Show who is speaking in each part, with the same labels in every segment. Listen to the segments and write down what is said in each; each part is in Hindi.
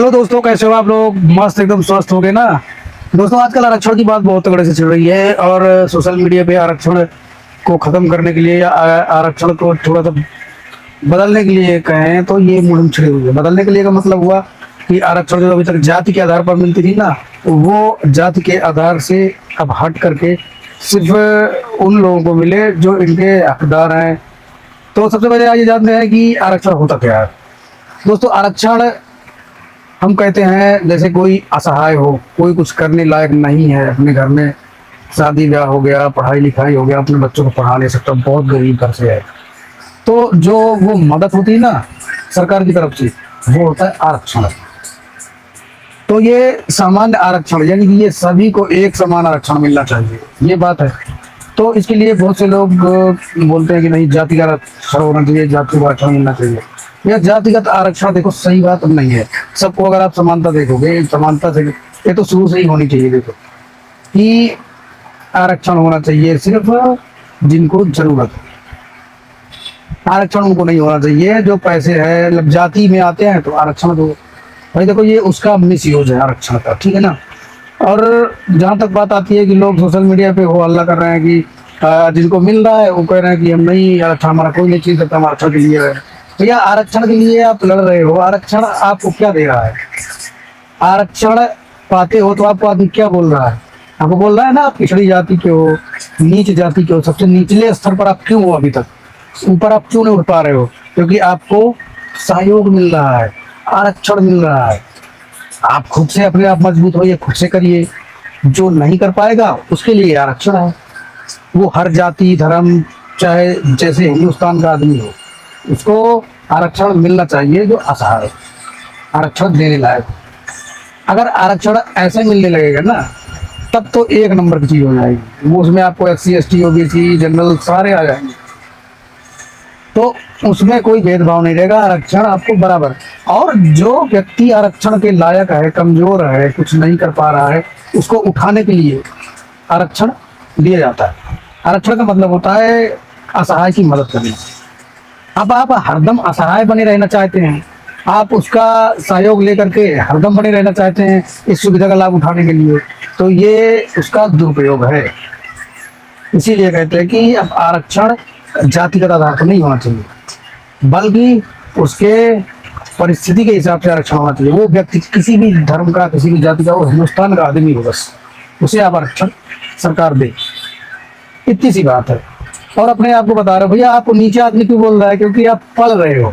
Speaker 1: हेलो दोस्तों, कैसे हो आप लोग? मस्त एकदम स्वस्थ हो गए ना। दोस्तों, आजकल आरक्षण की बात बहुत तगड़े से चल रही है और सोशल मीडिया पे आरक्षण को खत्म करने के लिए या आरक्षण को थोड़ा सा बदलने के लिए कहें तो ये मुहिम छिड़ी हुई है। बदलने के लिए का मतलब हुआ कि आरक्षण जो अभी तक जाति के आधार पर मिलती थी ना, तो वो जाति के आधार से अब हट करके सिर्फ उन लोगों को मिले जो इनके हकदार हैं। तो सबसे पहले आज ये जानते हैं कि आरक्षण होता क्या है। दोस्तों, आरक्षण हम कहते हैं जैसे कोई असहाय हो, कोई कुछ करने लायक नहीं है, अपने घर में शादी ब्याह हो गया, पढ़ाई लिखाई हो गया, अपने बच्चों को पढ़ा नहीं सकता, बहुत गरीब घर से है, तो जो वो मदद होती है ना सरकार की तरफ से, वो होता है आरक्षण। तो ये सामान्य आरक्षण यानी कि ये सभी को एक समान आरक्षण मिलना चाहिए, ये बात है। तो इसके लिए बहुत से लोग बोलते हैं कि नहीं, जाति का आरक्षण होना चाहिए, जाति का आरक्षण मिलना चाहिए। यह जातिगत आरक्षण देखो सही बात नहीं है। सबको अगर आप समानता देखोगे, समानता से ये तो शुरू से ही होनी चाहिए। देखो कि आरक्षण होना चाहिए सिर्फ जिनको जरूरत है। आरक्षण उनको नहीं होना चाहिए जो पैसे है, मतलब जाति में आते हैं तो आरक्षण दो भाई। देखो ये उसका मिस यूज है आरक्षण का, ठीक है ना। और जहाँ तक बात आती है कि लोग सोशल मीडिया पे हो हल्ला कर रहे हैं कि जिनको मिल रहा है वो कह रहे हैं कि हम नहीं, आरक्षण हमारा कोई नहीं चीज सकता, हम आरक्षण के लिए है। तो या आरक्षण के लिए आप लड़ रहे हो, आरक्षण आपको क्या दे रहा है? आरक्षण पाते हो तो आपको आदमी क्या बोल रहा है? आपको बोल रहा है ना आप पिछड़ी जाति के हो, नीच जाति के हो, सबसे निचले स्तर पर आप क्यों हो अभी तक? ऊपर आप क्यों नहीं उठ पा रहे हो? क्योंकि आपको सहयोग मिल रहा है, आरक्षण मिल रहा है। आप खुद से अपने आप मजबूत होइए, खुद से करिए। जो नहीं कर पाएगा उसके लिए आरक्षण है। वो हर जाति धर्म, चाहे जैसे हिंदुस्तान का आदमी हो, उसको आरक्षण मिलना चाहिए जो असहाय, आरक्षण देने लायक। अगर आरक्षण ऐसे मिलने लगेगा ना, तब तो एक नंबर की चीज हो जाएगी। वो उसमें आपको SC ST OBC जनरल सारे आ जाएंगे, तो उसमें कोई भेदभाव नहीं रहेगा, आरक्षण आपको बराबर। और जो व्यक्ति आरक्षण के लायक है, कमजोर है, कुछ नहीं कर पा रहा है, उसको उठाने के लिए आरक्षण दिया जाता है। आरक्षण का मतलब होता है असहाय की मदद करना। अब आप हरदम असहाय बने रहना चाहते हैं, आप उसका सहयोग लेकर के हरदम बने रहना चाहते हैं इस सुविधा का लाभ उठाने के लिए, तो ये उसका दुरुपयोग है। इसीलिए कहते हैं कि अब आरक्षण जातिगत आधार पर नहीं होना चाहिए, बल्कि उसके परिस्थिति के हिसाब से आरक्षण होना चाहिए। वो व्यक्ति किसी भी धर्म का, किसी भी जाति का, वो हिंदुस्तान का आदमी हो, बस उसे आप आरक्षण सरकार दे, इतनी सी बात है। और अपने आप को बता रहे हो भैया, आपको नीचे आदमी क्यों बोल रहा है? क्योंकि आप पढ़ रहे हो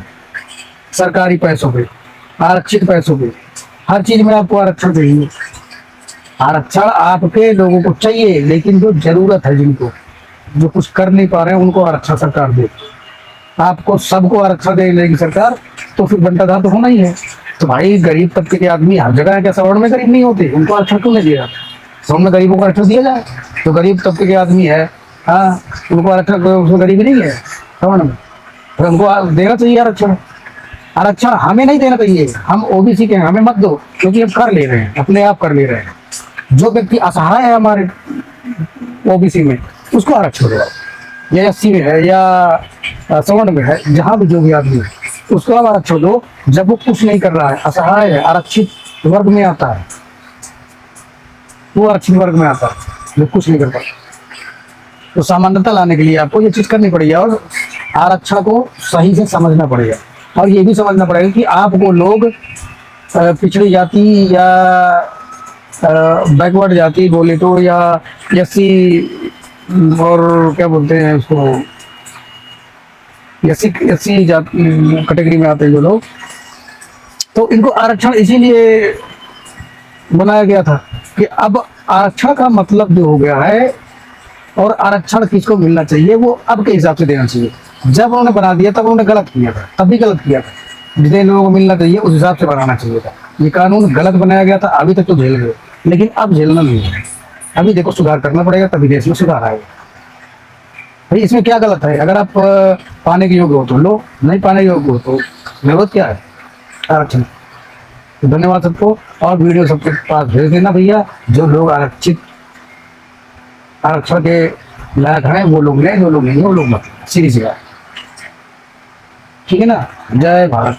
Speaker 1: सरकारी पैसों पे, आरक्षित पैसों पे, हर चीज में आपको आरक्षण चाहिए। आरक्षण आपके लोगों को चाहिए, लेकिन जो जरूरत है, जिनको जो कुछ कर नहीं पा रहे हैं, उनको आरक्षण सरकार दे। आपको सबको आरक्षण दे लेगी सरकार, तो फिर बंटाधार तो होना ही है। तो भाई गरीब तबके के आदमी हर जगह है, क्या सवर्ण में गरीब नहीं होते? उनको आरक्षण क्यों नहीं दिया? सवर्ण में गरीबों को आरक्षण दिया जाए। तो गरीब तबके के आदमी है, हाँ, उनको आरक्षण, उसमें गरीबी नहीं है सवर्ण में, तो उनको देना चाहिए आरक्षण। आरक्षण हमें नहीं देना चाहिए, हम OBC के हैं, हमें मत दो, क्योंकि हम कर ले रहे हैं, अपने आप कर ले रहे हैं। जो व्यक्ति असहाय है हमारे OBC में, उसको आरक्षण दो, या SC में है या सवर्ण में है, जहां भी जो भी आदमी है, उसको आप आरक्षण दो। जब वो कुछ नहीं कर रहा है, असहाय है, आरक्षित वर्ग में आता है, वो आरक्षित वर्ग में आता है जो कुछ नहीं कर पाता, तो सामान्यता लाने के लिए आपको ये चीज करनी पड़ेगी और आरक्षण को सही से समझना पड़ेगा। और ये भी समझना पड़ेगा कि आपको लोग पिछड़ी जाति या बैकवर्ड जाति बोले तो, या SC और क्या बोलते हैं उसको, SC जाति कैटेगरी में आते हैं जो लोग, तो इनको आरक्षण इसीलिए बनाया गया था कि अब आरक्षण का मतलब जो हो गया है, और आरक्षण किसको मिलना चाहिए वो अब के हिसाब से देना चाहिए। जब उन्होंने बना दिया तब उन्होंने गलत किया था, तब भी गलत किया था। जितने लोगों को मिलना चाहिए उस हिसाब से बनाना चाहिए था। ये कानून गलत बनाया गया था, अभी तक तो झेल गए, लेकिन अब झेलना नहीं है। अभी देखो सुधार करना पड़ेगा, तभी देश में सुधार आएगा। भाई इसमें क्या गलत है? अगर आप पाने के योग्य हो तो लो, नहीं पाने के योग्य हो तो जरूरत क्या है आरक्षण। तो धन्यवाद सबको, और वीडियो सबके पास भेज देना भैया। जो लोग आरक्षण के लायक हैं वो लोग लें, जो लोग नहीं है वो लोग मत, सीधी सी बात, ठीक है ना। जय भारत।